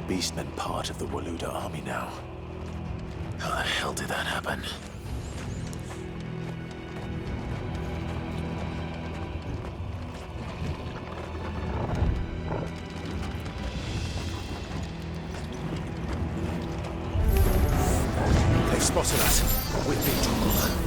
the Beastmen part of the Waluda army now. How the hell did that happen? They've spotted us. We've been trouble.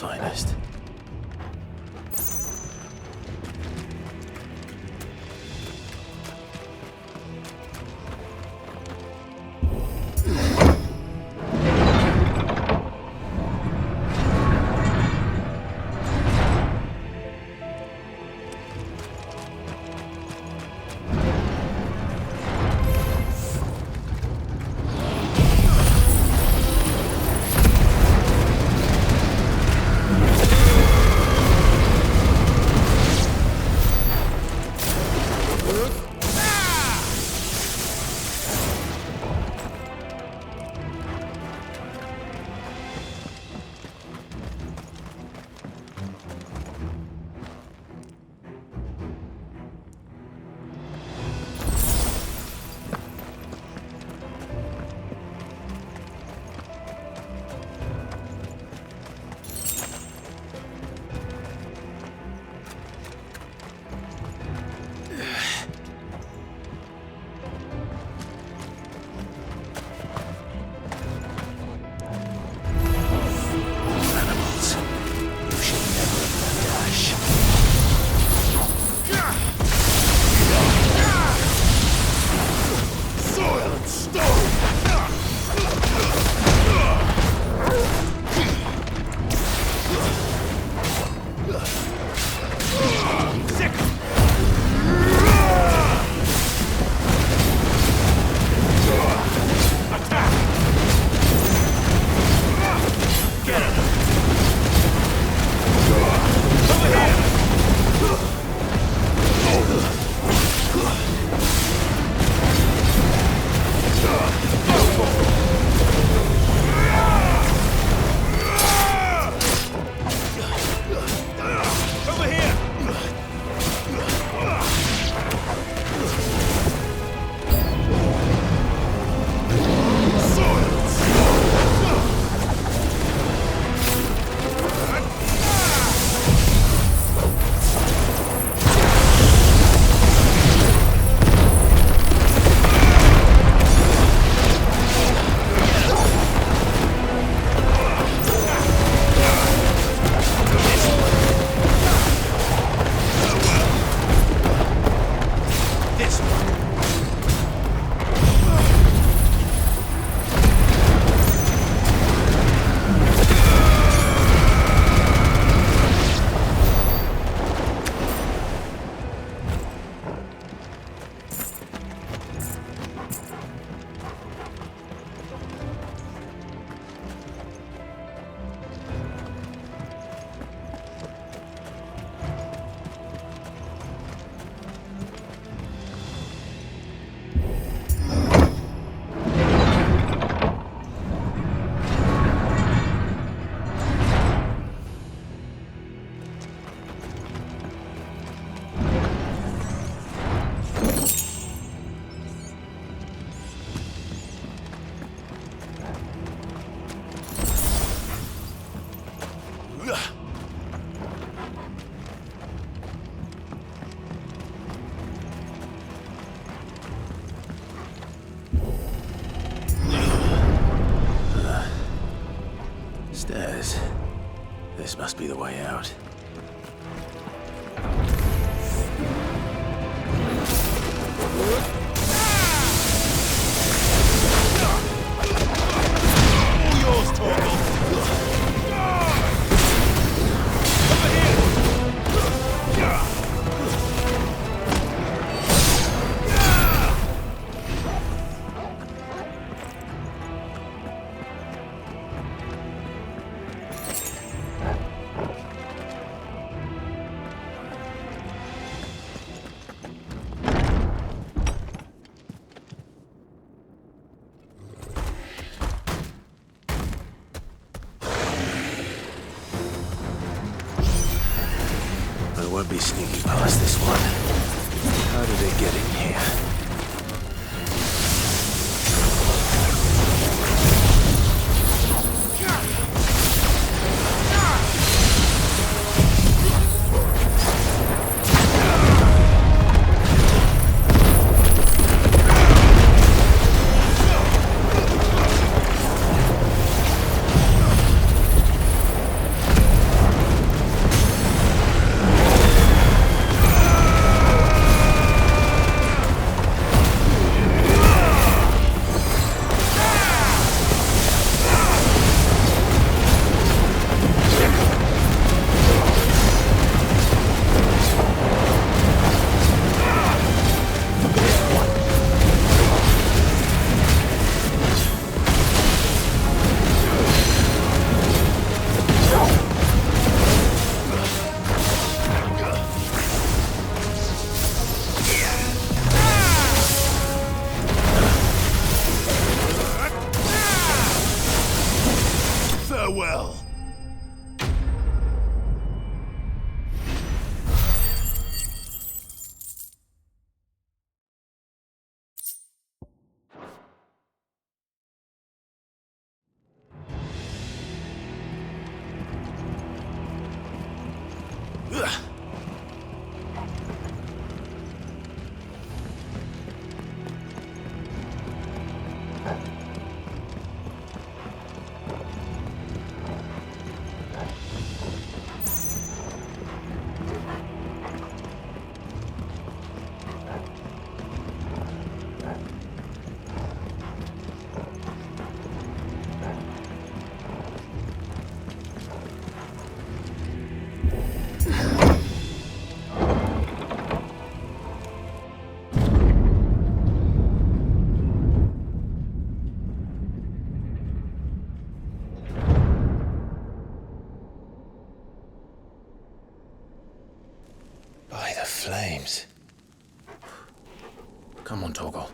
Finest. This must be the way out. All yours, Torgal! Over here! I won't be sneaking past this one. How did it get in here? Farewell! By the flames. Come on, Torgal.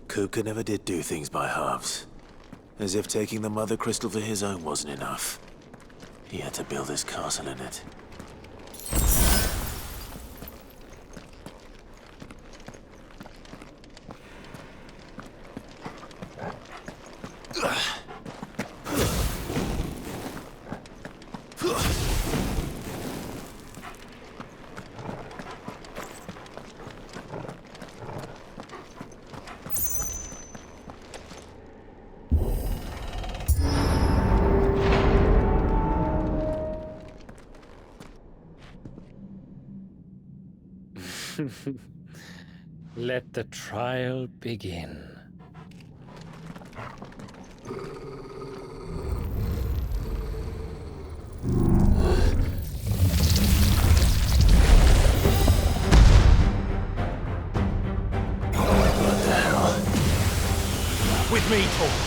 Kupka never did do things by halves. As if taking the Mother Crystal for his own wasn't enough. He had to build his castle in it. Let the trial begin. What the hell? With me, Torgal!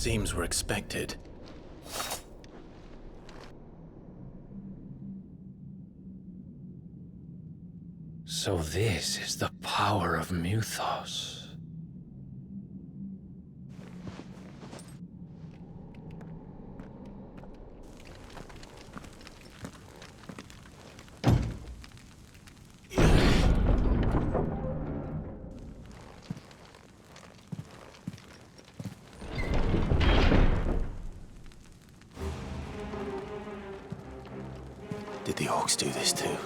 Seems we're expected. So this is the power of Mythos. Did the orcs do this too?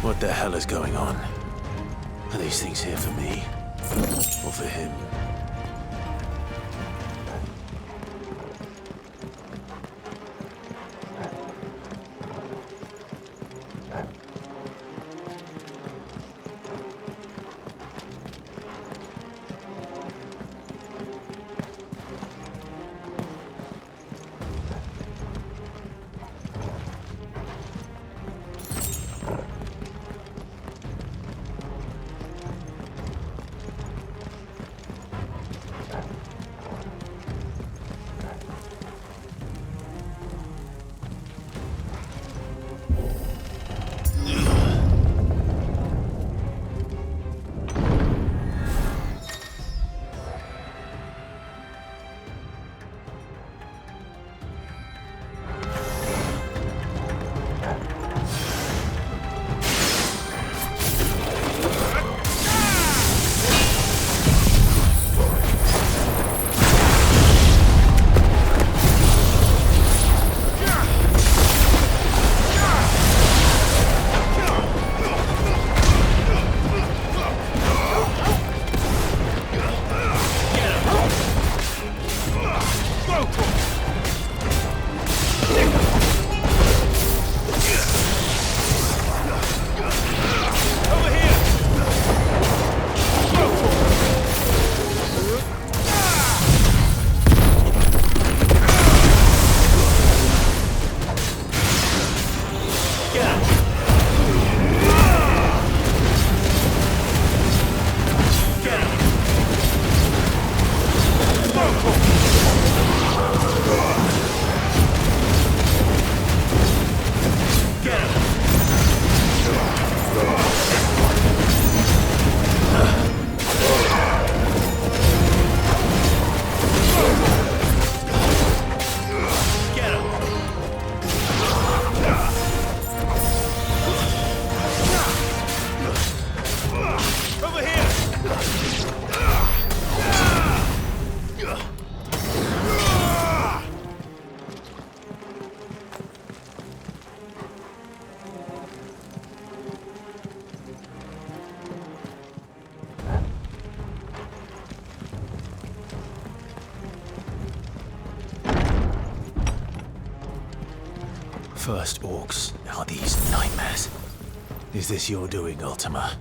What the hell is going on? Are these things here for me? Or for him? First orcs, now these nightmares. Is this your doing, Ultima?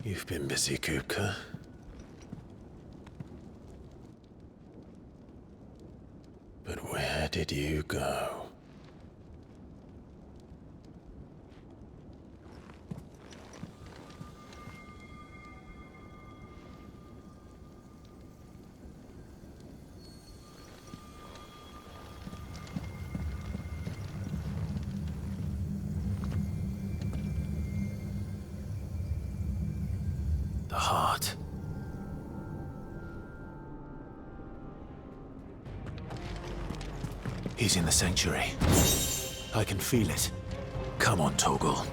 You've been busy, Kupka. But where did you go? The heart. He's in the sanctuary. I can feel it. Come on, Toggle.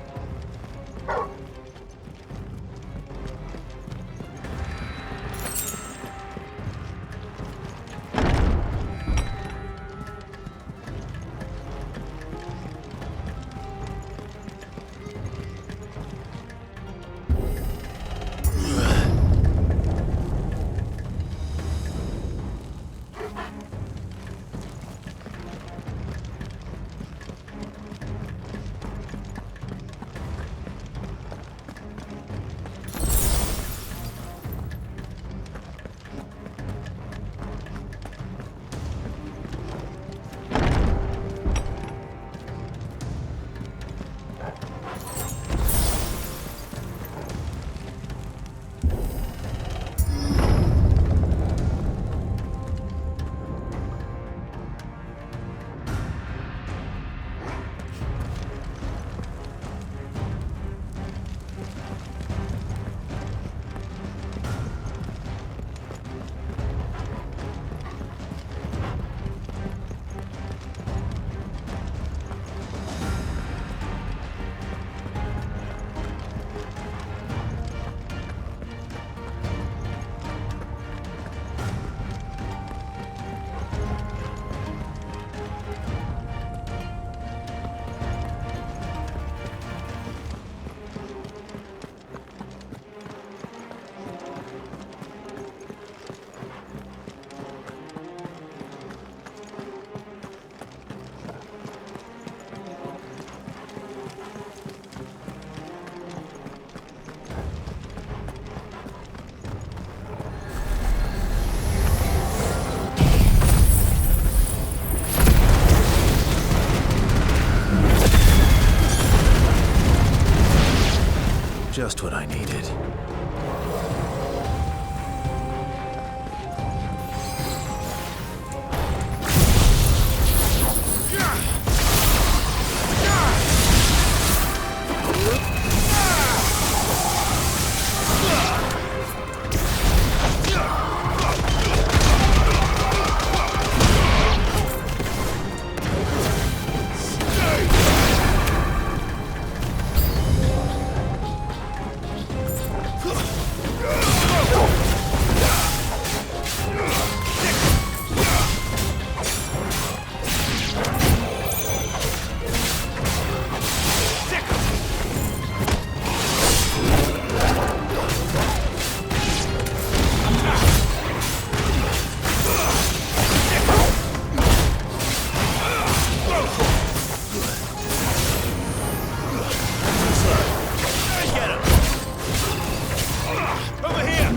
here!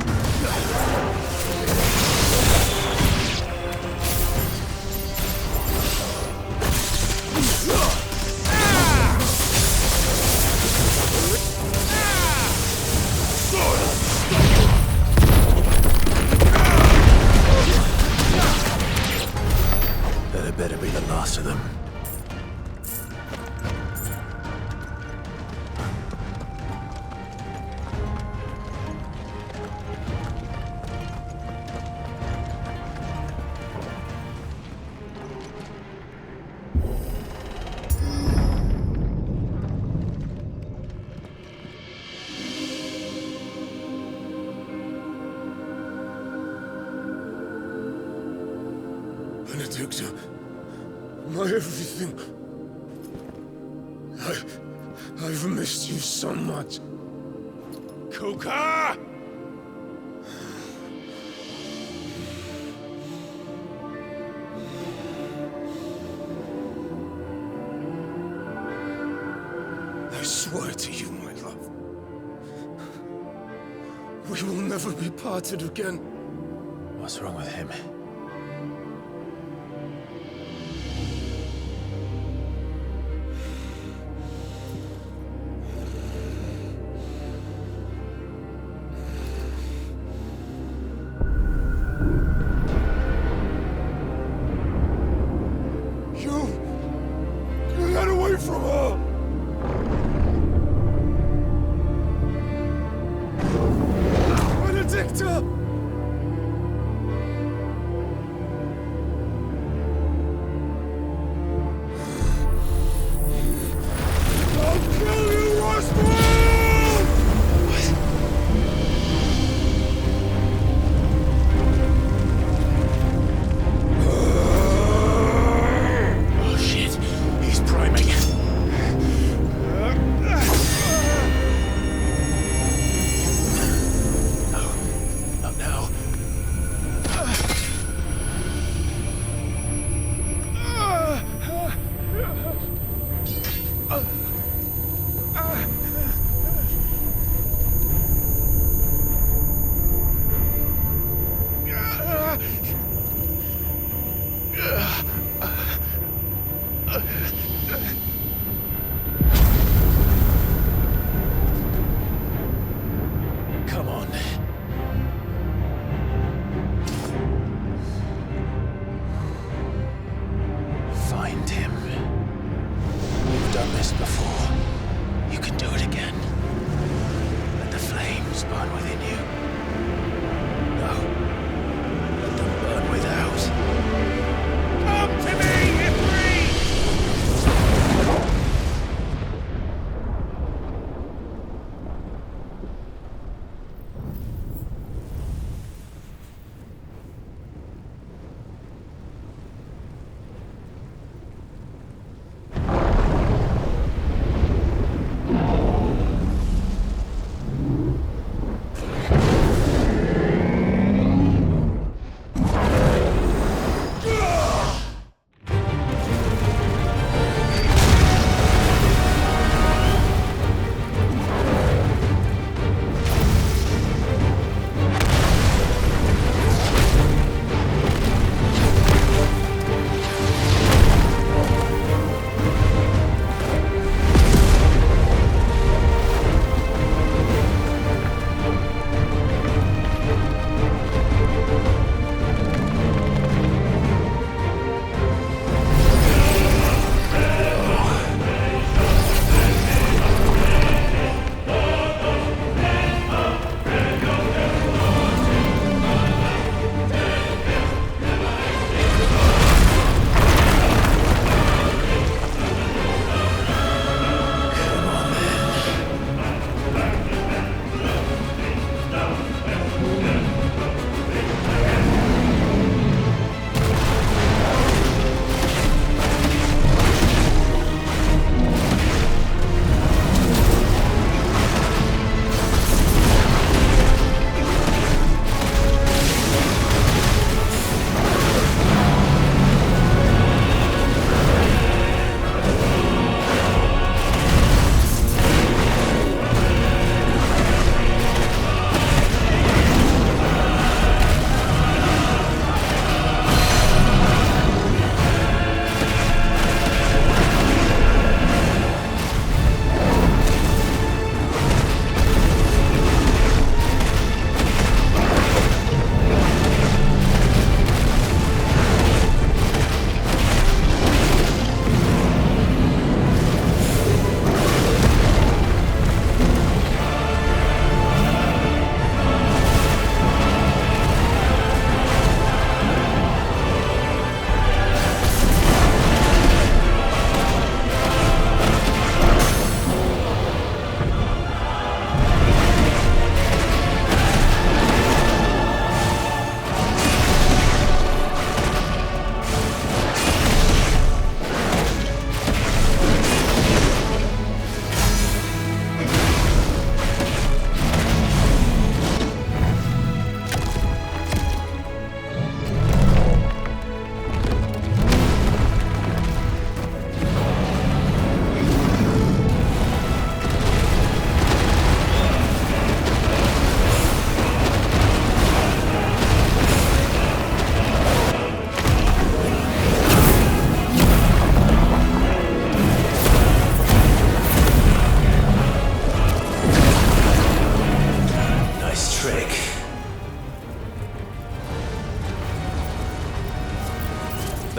That better be the last of them. Benedicta, my everything. I've missed you so much. Kuka! I swear to you, my love. We will never be parted again. What's wrong with him? You got away from her! Benedicta!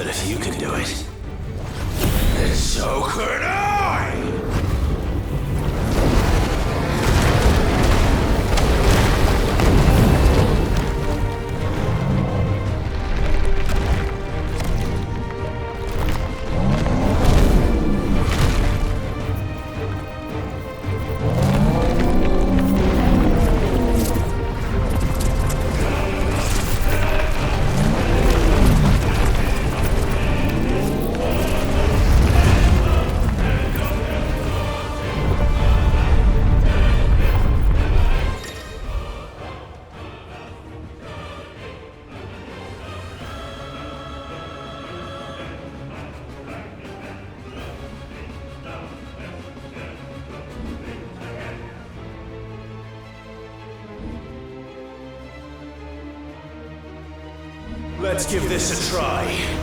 But if you can do it, then so could I! Let's give this a try.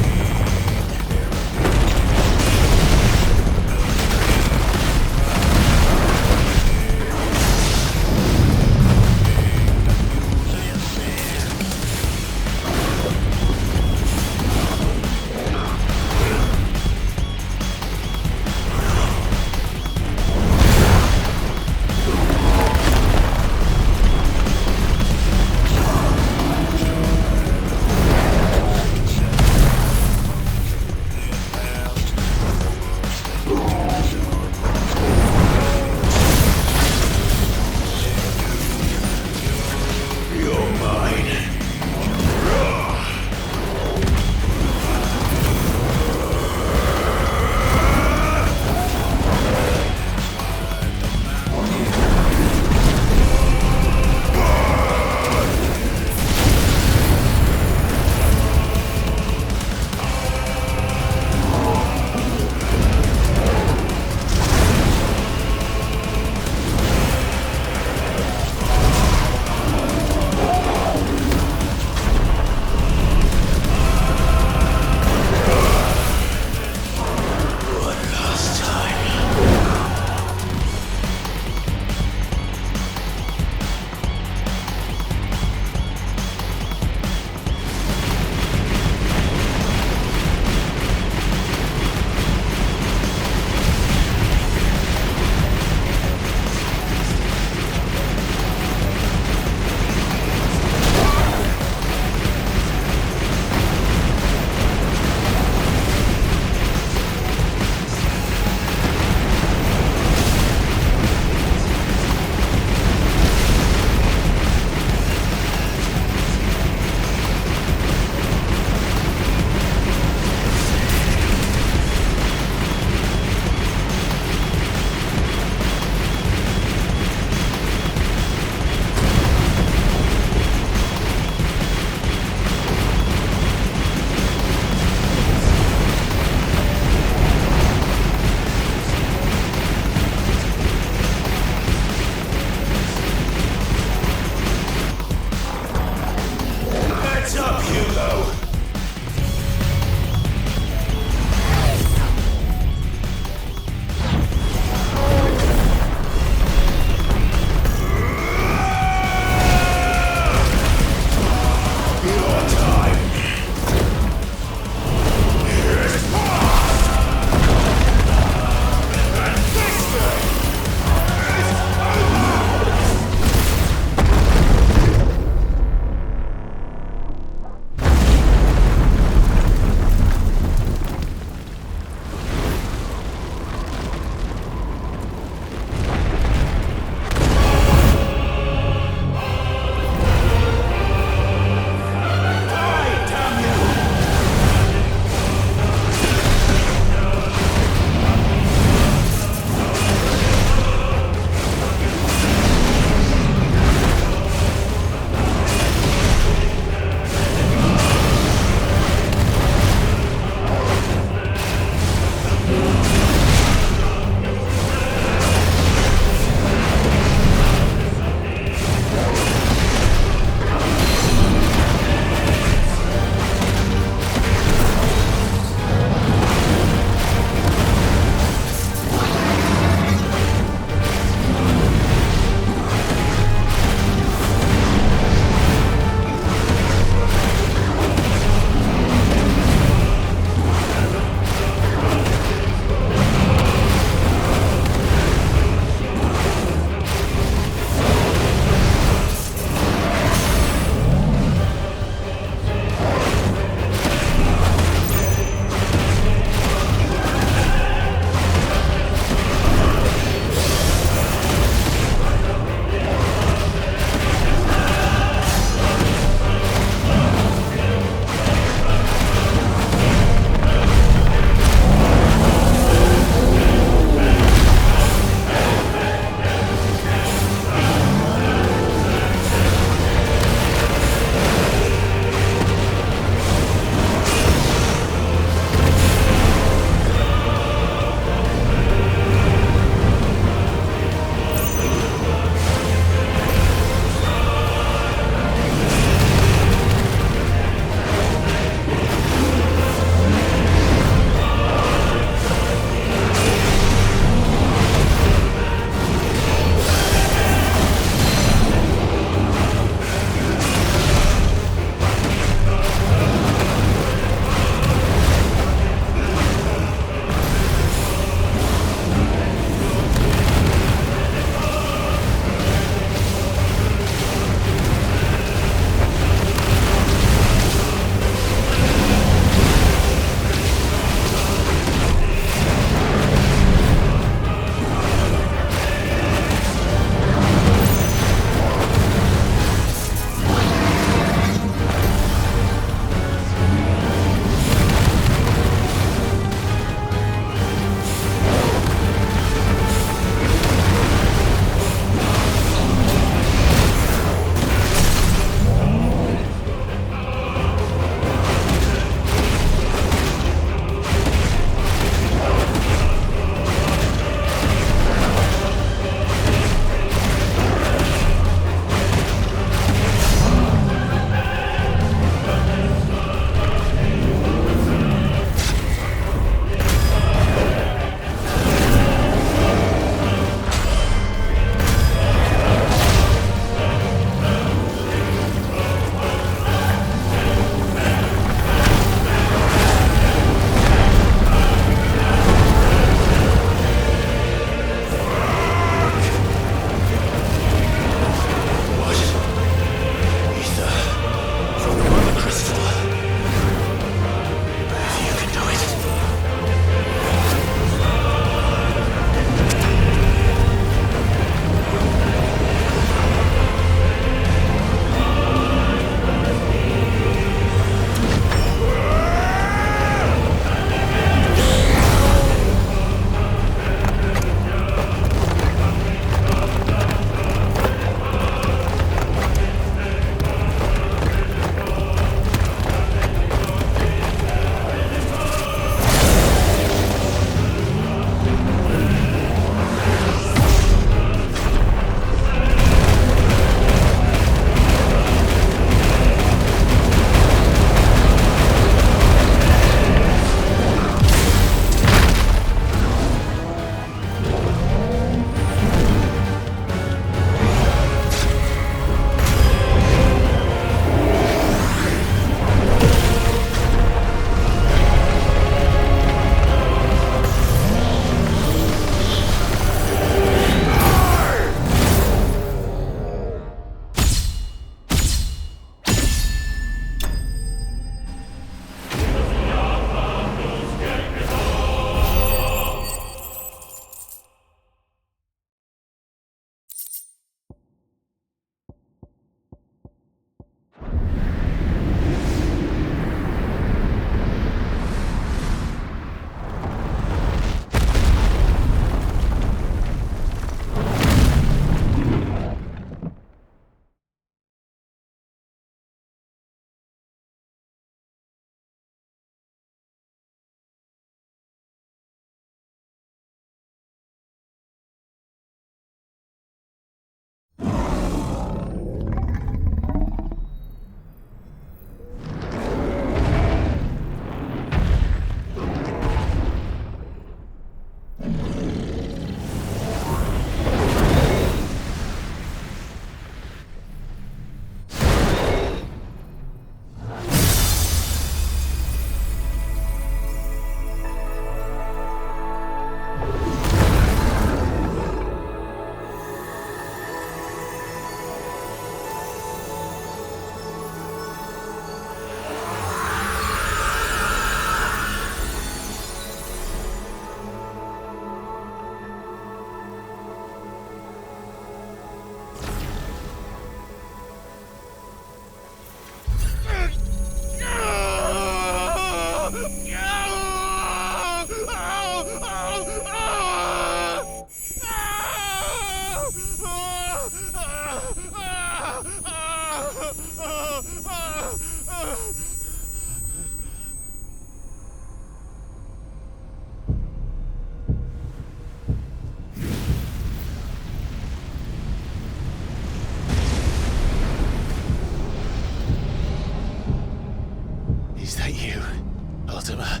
customer.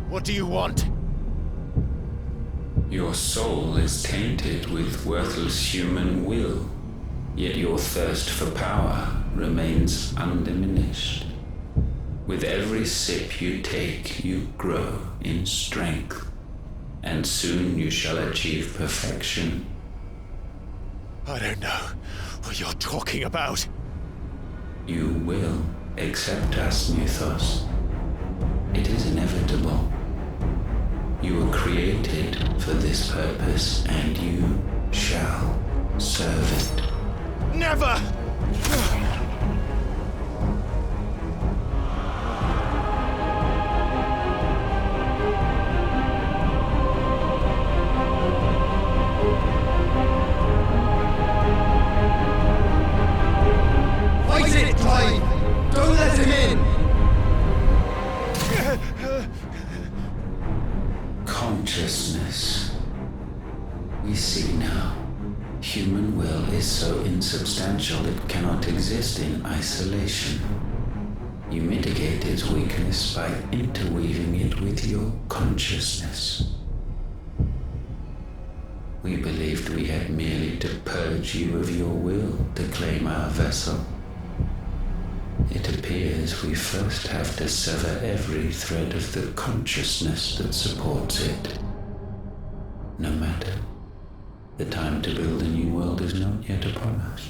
What do you want? Your soul is tainted with worthless human will, yet your thirst for power remains undiminished. With every sip you take, you grow in strength, and soon you shall achieve perfection. I don't know what you're talking about. You will accept us, Mythos. It is inevitable. You were created for this purpose, and you shall serve it. Never! Fight it, Clive! Don't let him in! Consciousness. We see now. Human will is so insubstantial it cannot exist in isolation. You mitigate its weakness by interweaving it with your consciousness. We believed we had merely to purge you of your will to claim our vessel. It appears we first have to sever every thread of the consciousness that supports it. No matter. The time to build a new world is not yet upon us.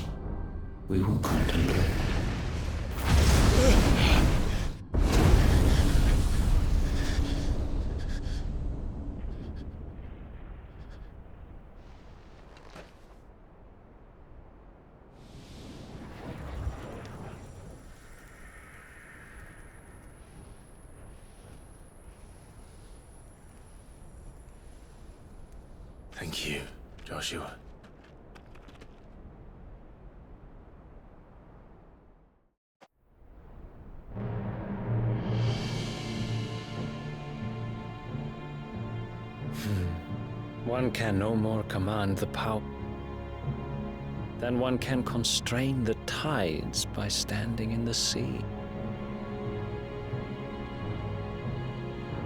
We will contemplate. Thank you, Joshua. One can no more command the power than one can constrain the tides by standing in the sea.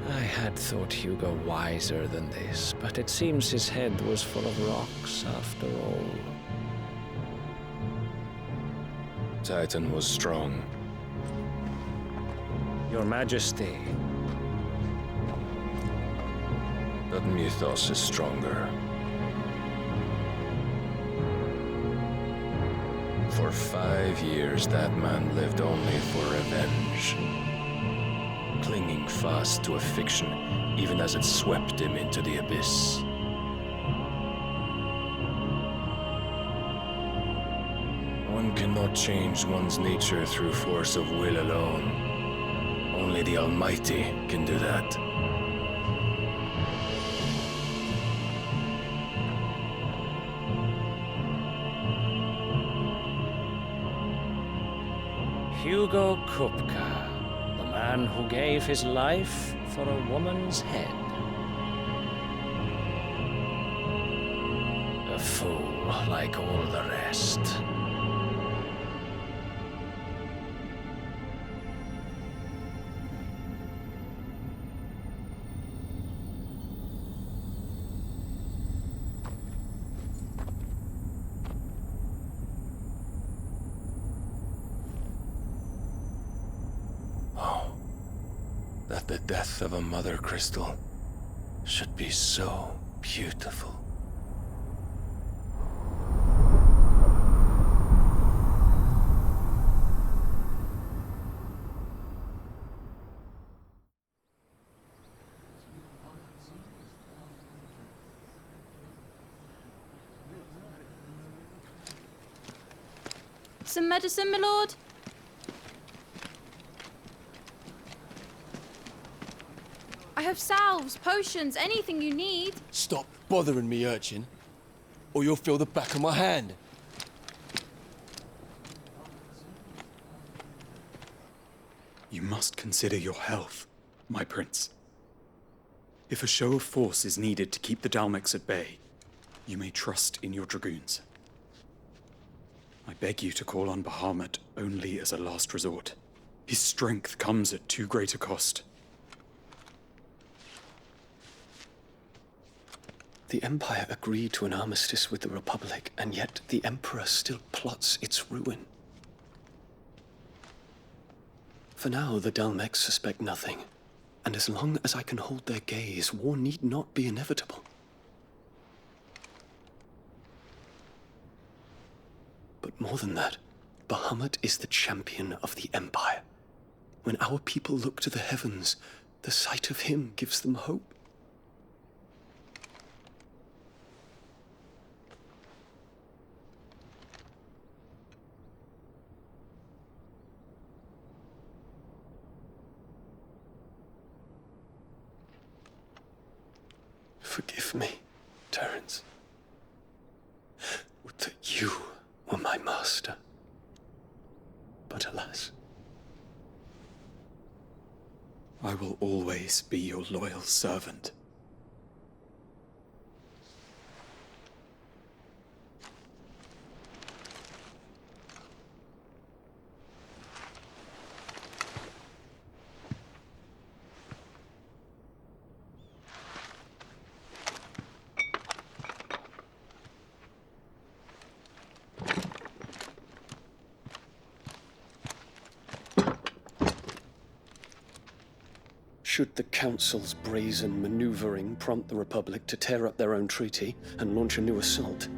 I had thought Hugo wiser than this, but it seems his head was full of rocks after all. Titan was strong. Your Majesty, But Mythos is stronger. For 5 years, that man lived only for revenge. Clinging fast to a fiction, even as it swept him into the abyss. One cannot change one's nature through force of will alone. Only the Almighty can do that. Hugo Kupka, the man who gave his life for a woman's head. A fool like all the rest. That the death of a mother crystal should be so beautiful. Some medicine, my lord? I have salves, potions, anything you need. Stop bothering me, urchin, or you'll feel the back of my hand. You must consider your health, my prince. If a show of force is needed to keep the Dalmex at bay, you may trust in your dragoons. I beg you to call on Bahamut only as a last resort. His strength comes at too great a cost. The Empire agreed to an armistice with the Republic, and yet the Emperor still plots its ruin. For now, the Dalmex suspect nothing, and as long as I can hold their gaze, war need not be inevitable. But more than that, Bahamut is the champion of the Empire. When our people look to the heavens, the sight of him gives them hope. Forgive me, Terence. Would that you were my master. But alas. I will always be your loyal servant. Should the Council's brazen maneuvering prompt the Republic to tear up their own treaty and launch a new assault,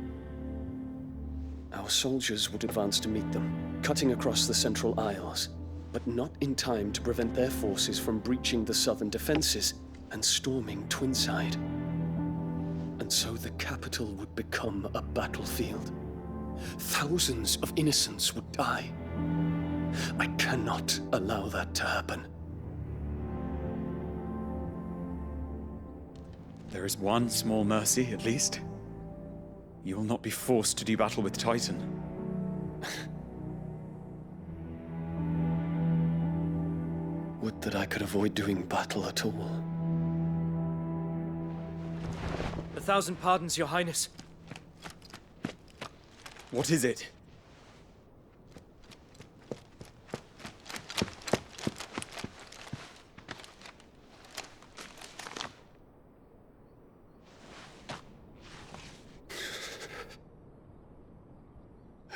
our soldiers would advance to meet them, cutting across the Central Isles, but not in time to prevent their forces from breaching the southern defenses and storming Twinside. And so the capital would become a battlefield. Thousands of innocents would die. I cannot allow that to happen. There is one small mercy, at least. You will not be forced to do battle with Titan. Would that I could avoid doing battle at all. 1,000 pardons, Your Highness. What is it?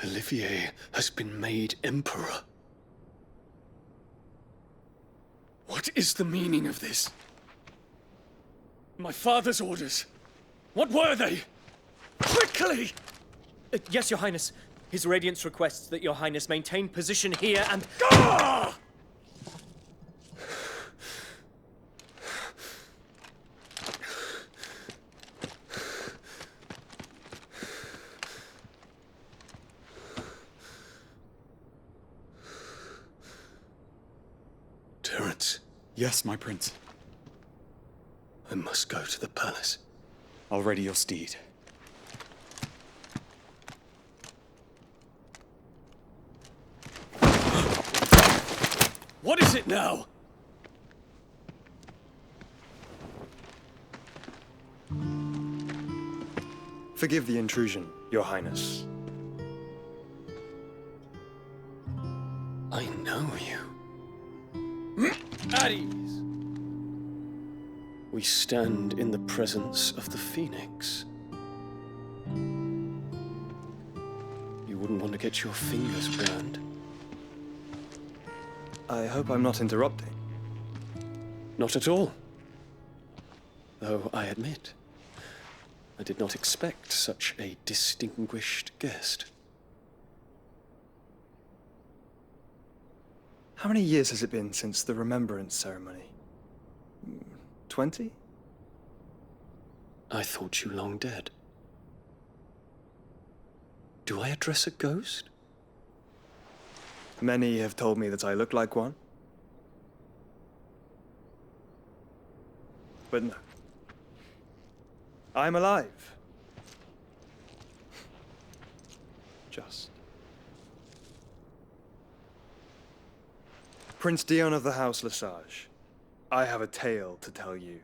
Olivier has been made Emperor. What is the meaning of this? My father's orders. What were they? Quickly! Yes, Your Highness. His Radiance requests that Your Highness maintain position here and... Ah! Terence. Yes, my prince. I must go to the palace. I'll ready your steed. What is it now? Forgive the intrusion, Your Highness. I know you. At ease. We stand in the presence of the Phoenix. You wouldn't want to get your fingers burned. I hope I'm not interrupting. Not at all. Though I admit, I did not expect such a distinguished guest. How many years has it been since the Remembrance ceremony? 20? I thought you long dead. Do I address a ghost? Many have told me that I look like one. But no. I'm alive. Just. Prince Dion of the House Lesage, I have a tale to tell you.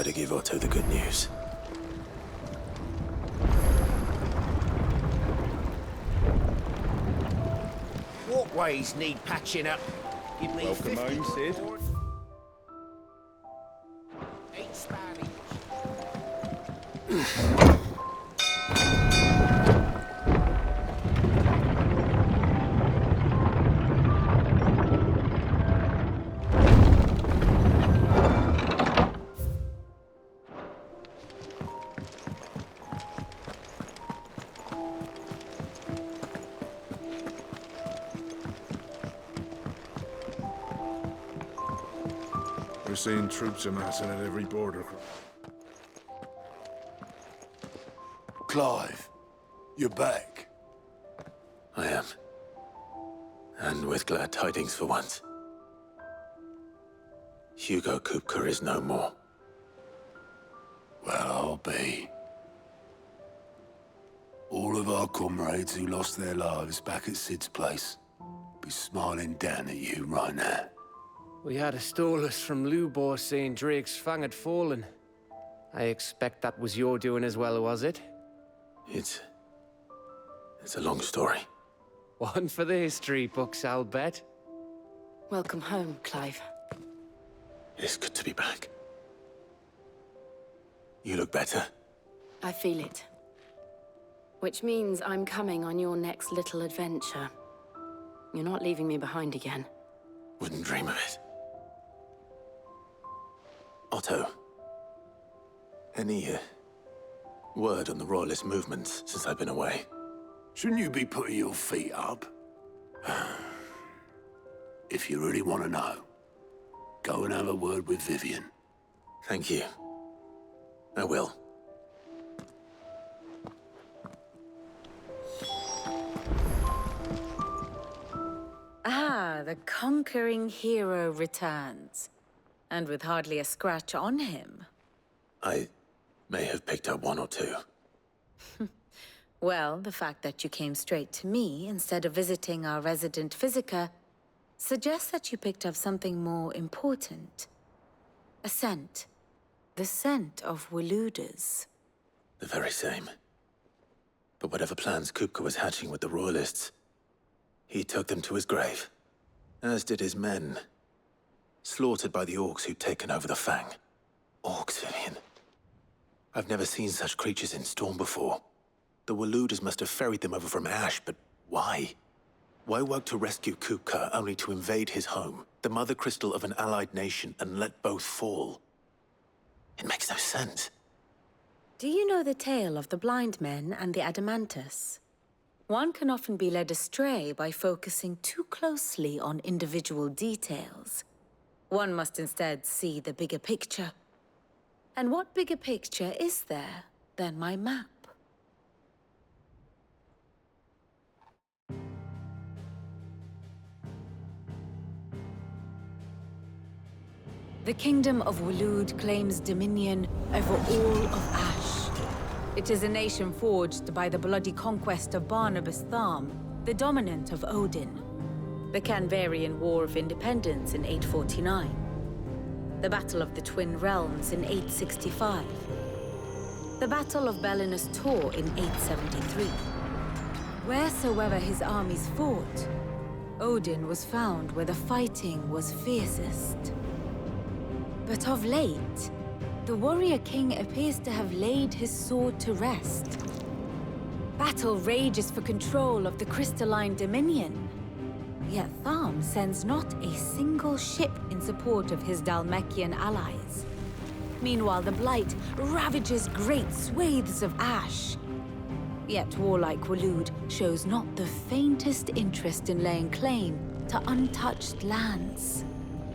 better give Otto the good news. Walkways need patching up. You'd need Welcome 50 home, Sid. board. 8 Spanish. We're seeing troops amassing at every border. Clive, you're back. I am. And with glad tidings for once. Hugo Kupka is no more. Well, I'll be. All of our comrades who lost their lives back at Sid's place be smiling down at you right now. We had a stolus from Lubor saying Drake's fang had fallen. I expect that was your doing as well, was it? It's a long story. One for the history books, I'll bet. Welcome home, Clive. It's good to be back. You look better. I feel it. Which means I'm coming on your next little adventure. You're not leaving me behind again. Wouldn't dream of it. Otto, any word on the Royalist movements since I've been away? Shouldn't you be putting your feet up? If you really want to know, go and have a word with Vivian. Thank you. I will. Ah, the conquering hero returns. And with hardly a scratch on him. I may have picked up one or two. Well, the fact that you came straight to me instead of visiting our resident physiker suggests that you picked up something more important. A scent. The scent of Waludas. The very same. But whatever plans Kupka was hatching with the Royalists, he took them to his grave. As did his men. Slaughtered by the orcs who'd taken over the Fang. Orcs, Vivian. I've never seen such creatures in Storm before. The Waludas must have ferried them over from Ash, but why? Why work to rescue Kupka only to invade his home, the mother crystal of an allied nation, and let both fall? It makes no sense. Do you know the tale of the blind men and the Adamantus? One can often be led astray by focusing too closely on individual details. One must instead see the bigger picture. And what bigger picture is there than my map? The Kingdom of Waloed claims dominion over all of Ash. It is a nation forged by the bloody conquest of Barnabas Tharm, the dominant of Odin. The Canvarian War of Independence in 849. The Battle of the Twin Realms in 865. The Battle of Belinus Tor in 873. Wheresoever his armies fought, Odin was found where the fighting was fiercest. But of late, the warrior king appears to have laid his sword to rest. Battle rages for control of the crystalline dominion. Yet Tharm sends not a single ship in support of his Dhalmekian allies. Meanwhile, the Blight ravages great swathes of Ash. Yet warlike Waloed shows not the faintest interest in laying claim to untouched lands.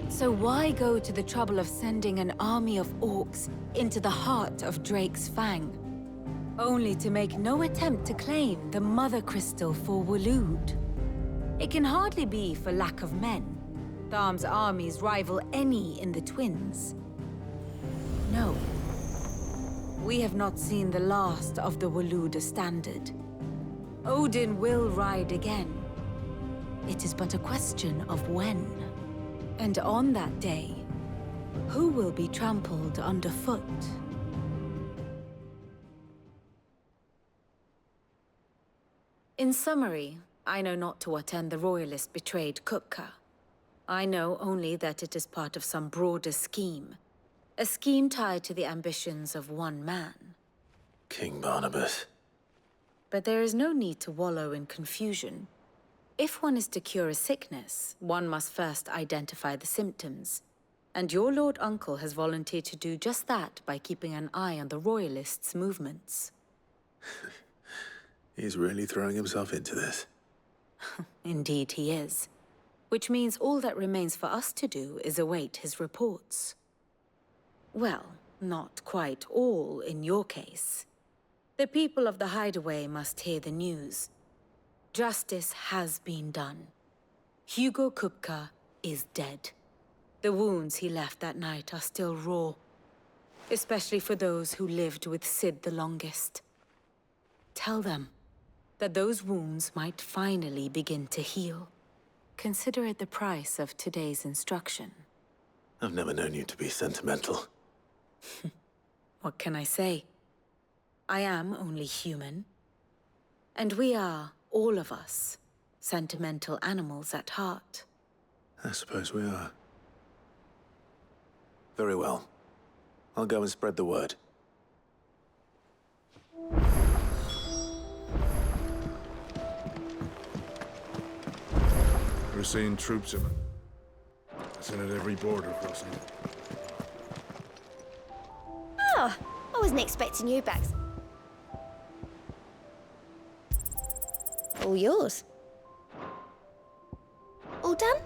So why go to the trouble of sending an army of orcs into the heart of Drake's Fang, only to make no attempt to claim the Mother Crystal for Waloed? It can hardly be for lack of men. Tharm's armies rival any in the Twins. No. We have not seen the last of the Waluda standard. Odin will ride again. It is but a question of when. And on that day, who will be trampled underfoot? In summary, I know not to what end the Royalist betrayed Kupka. I know only that it is part of some broader scheme. A scheme tied to the ambitions of one man. King Barnabas. But there is no need to wallow in confusion. If one is to cure a sickness, one must first identify the symptoms. And your Lord Uncle has volunteered to do just that by keeping an eye on the Royalists' movements. He's really throwing himself into this. Indeed he is. Which means all that remains for us to do is await his reports. Well, not quite all in your case. The people of the Hideaway must hear the news. Justice has been done. Hugo Kupka is dead. The wounds he left that night are still raw, especially for those who lived with Sid the longest. Tell them that those wounds might finally begin to heal. Consider it the price of today's instruction. I've never known you to be sentimental. What can I say? I am only human. And we are, all of us, sentimental animals at heart. I suppose we are. Very well. I'll go and spread the word. We're seeing troops in it. It's in at every border crossing. Oh, I wasn't expecting you back. All yours. All done?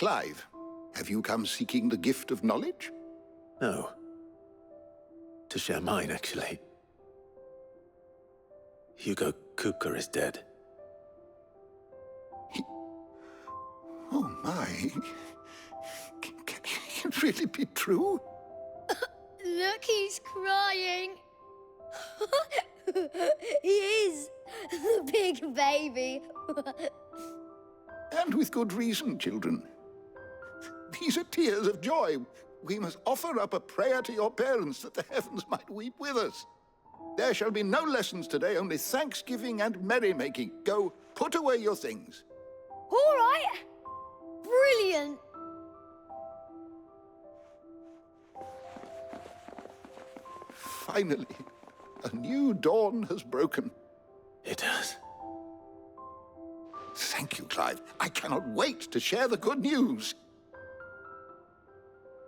Clive, have you come seeking the gift of knowledge? No. To share mine, actually. Hugo Kupka is dead. Oh my. Can it really be true? Look, he's crying. He is. The big baby. And with good reason, children. These are tears of joy. We must offer up a prayer to your parents that the heavens might weep with us. There shall be no lessons today, only thanksgiving and merrymaking. Go, put away your things. All right. Brilliant. Finally, a new dawn has broken. It has. Thank you, Clive. I cannot wait to share the good news.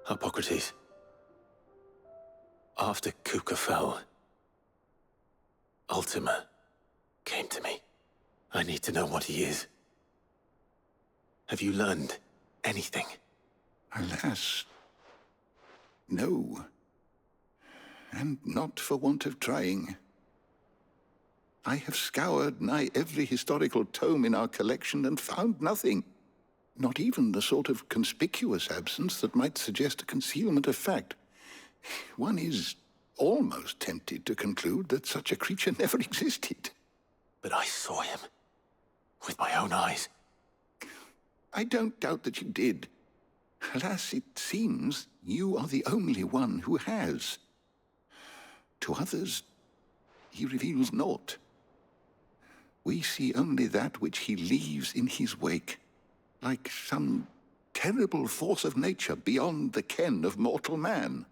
Hippocrates. After Kupka fell, Ultima came to me. I need to know what he is. Have you learned anything? Alas, no. And not for want of trying. I have scoured nigh every historical tome in our collection and found nothing. Not even the sort of conspicuous absence that might suggest a concealment of fact. One is almost tempted to conclude that such a creature never existed. But I saw him. With my own eyes. I don't doubt that you did. Alas, it seems you are the only one who has. To others, he reveals naught. We see only that which he leaves in his wake, like some terrible force of nature beyond the ken of mortal man.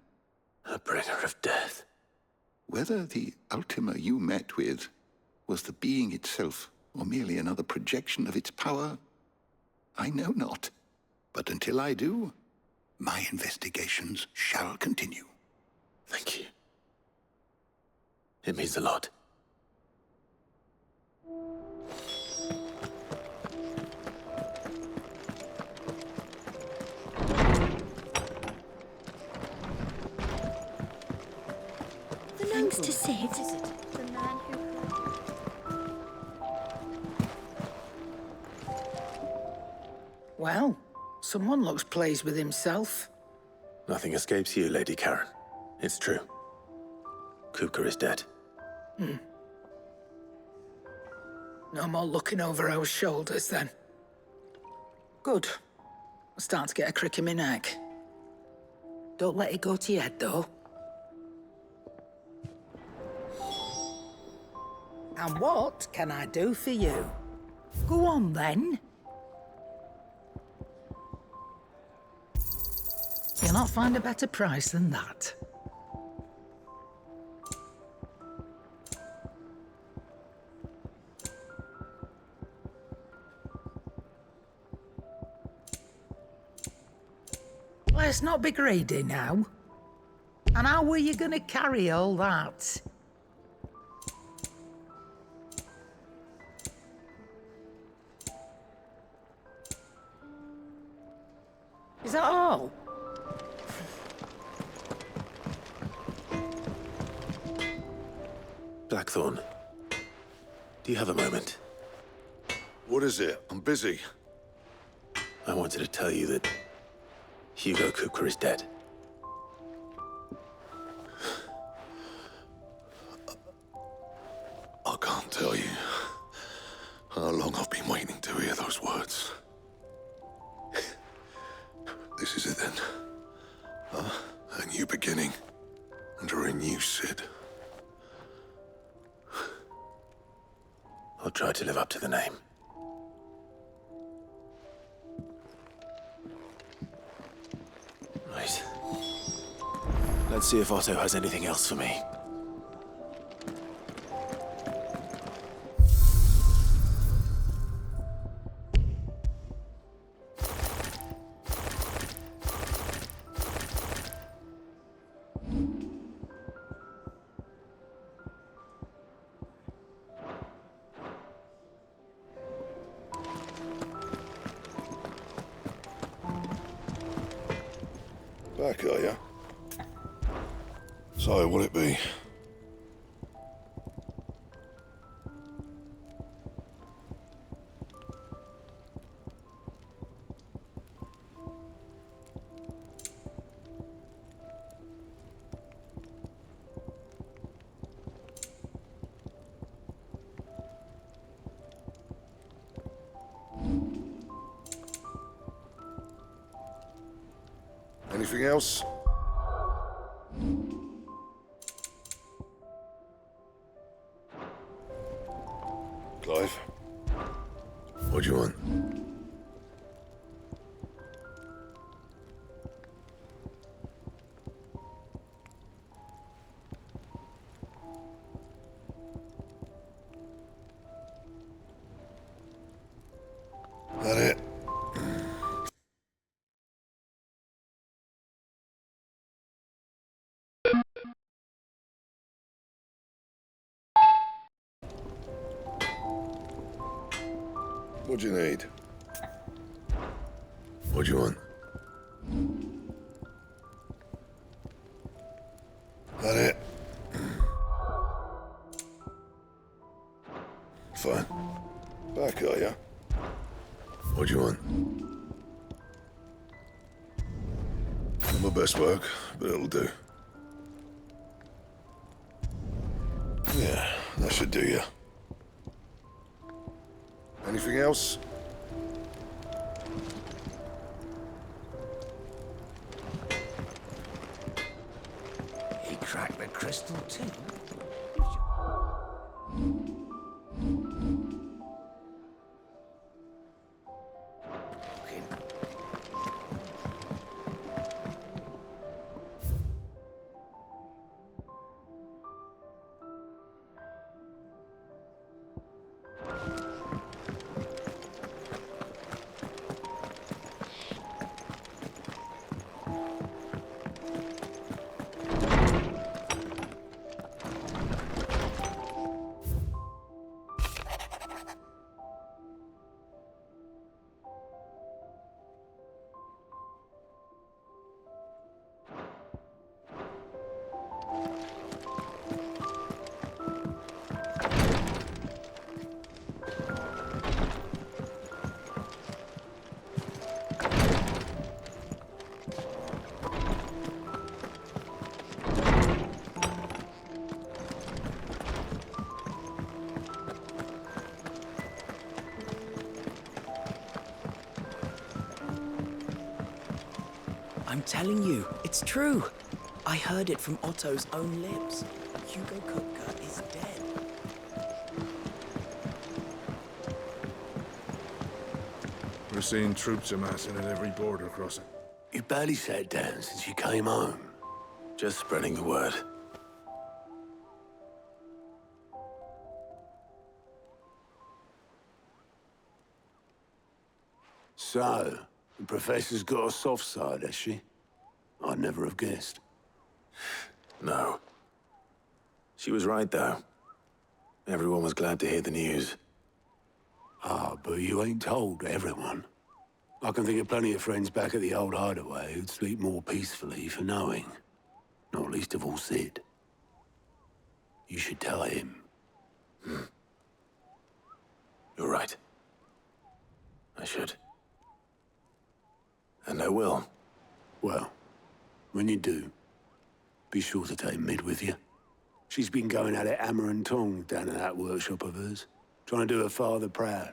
A bringer of death. Whether the Ultima you met with was the being itself, or merely another projection of its power, I know not. But until I do, my investigations shall continue. Thank you. It means a lot. Belongs to Sid. The man who... Well, someone looks pleased with himself. Nothing escapes you, Lady Karen. It's true. Kupka is dead. No more looking over our shoulders, then. Good. I'm starting to get a crick in my neck. Don't let it go to your head, though. And what can I do for you? Go on, then. You'll not find a better price than that. Let's not be greedy now. And how were you going to carry all that? Is that all? Blackthorn, do you have a moment? What is it? I'm busy. I wanted to tell you that Hugo Kupka is dead. I can't tell you how long I've been waiting to hear those words. This is it then. A new beginning under a new Sid. I'll try to live up to the name. Right. Let's see if Otto has anything else for me. Back, are ya? So, what'll it be? Anything else? Clive? What do you want? That it? What do you need? What do you want? That it? Fine. Back, are ya? What do you want? Not my best work, but it'll do. Yeah, that should do ya. Anything else? He cracked the crystal too. I'm telling you, it's true. I heard it from Otto's own lips. Hugo Kupka is dead. We're seeing troops amassing at every border crossing. You barely sat down since you came home. Just spreading the word. So, the Professor's got a soft side, has she? I'd never have guessed. No. She was right, though. Everyone was glad to hear the news. Ah, but you ain't told everyone. I can think of plenty of friends back at the old hideaway who'd sleep more peacefully for knowing. Not least of all Sid. You should tell him. You're right. I should. And I will. Well, when you do, be sure to take Mid with you. She's been going at it hammer and tong down in that workshop of hers, trying to do her father proud.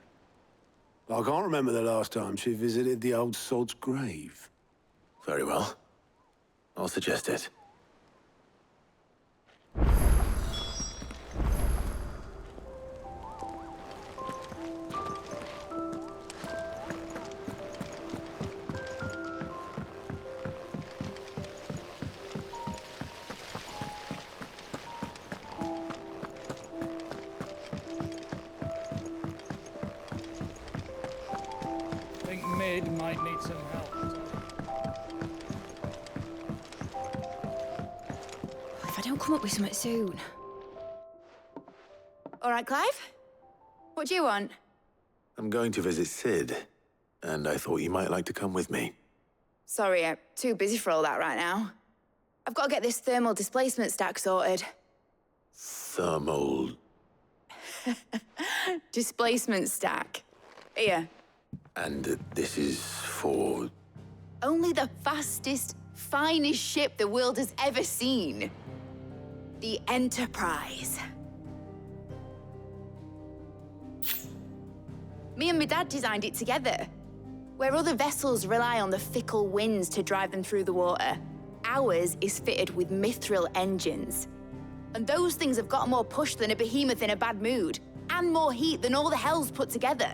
I can't remember the last time she visited the old sod's grave. Very well. I'll suggest it. I think Mid might need some help. If I don't come up with something soon. All right, Clive? What do you want? I'm going to visit Sid, and I thought you might like to come with me. Sorry, I'm too busy for all that right now. I've got to get this thermal displacement stack sorted. Thermal... Displacement stack. Here. And this is for... Only the fastest, finest ship the world has ever seen. The Enterprise. Me and my dad designed it together. Where other vessels rely on the fickle winds to drive them through the water, ours is fitted with mithril engines. And those things have got more push than a behemoth in a bad mood, and more heat than all the hells put together.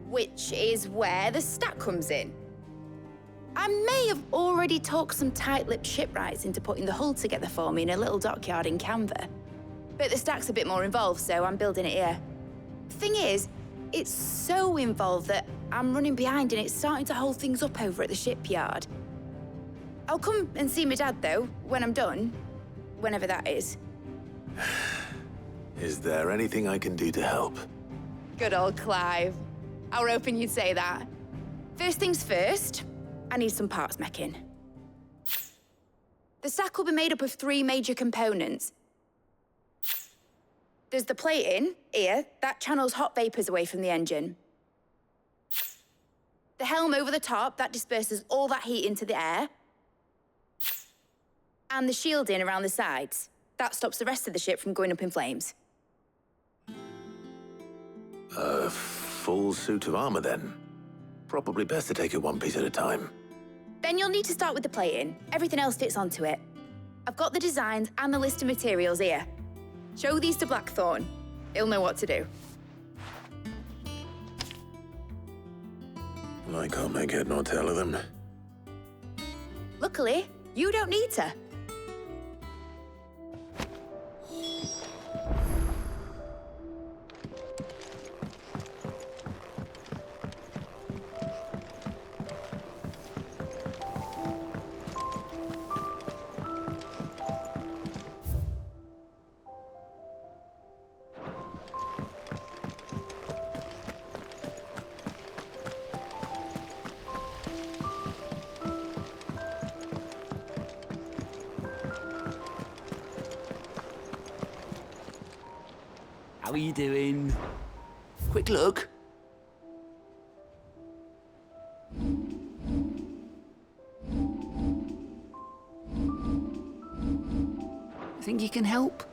Which is where the stack comes in. I may have already talked some tight-lipped shipwrights into putting the hull together for me in a little dockyard in Canva. But the stack's a bit more involved, so I'm building it here. Thing is, it's so involved that I'm running behind and it's starting to hold things up over at the shipyard. I'll come and see my dad, though, when I'm done. Whenever that is. Is there anything I can do to help? Good old Clive. I were hoping you'd say that. First things first, I need some parts meching. The stack will be made up of 3 major components. There's the plating, here, that channels hot vapors away from the engine. The helm over the top, that disperses all that heat into the air. And the shielding around the sides. That stops the rest of the ship from going up in flames. A full suit of armor, then. Probably best to take it one piece at a time. Then you'll need to start with the plating. Everything else fits onto it. I've got the designs and the list of materials here. Show these to Blackthorn. He'll know what to do. I can't make head nor tail of them. Luckily, you don't need to. How are you doing? Quick look. Think you can help?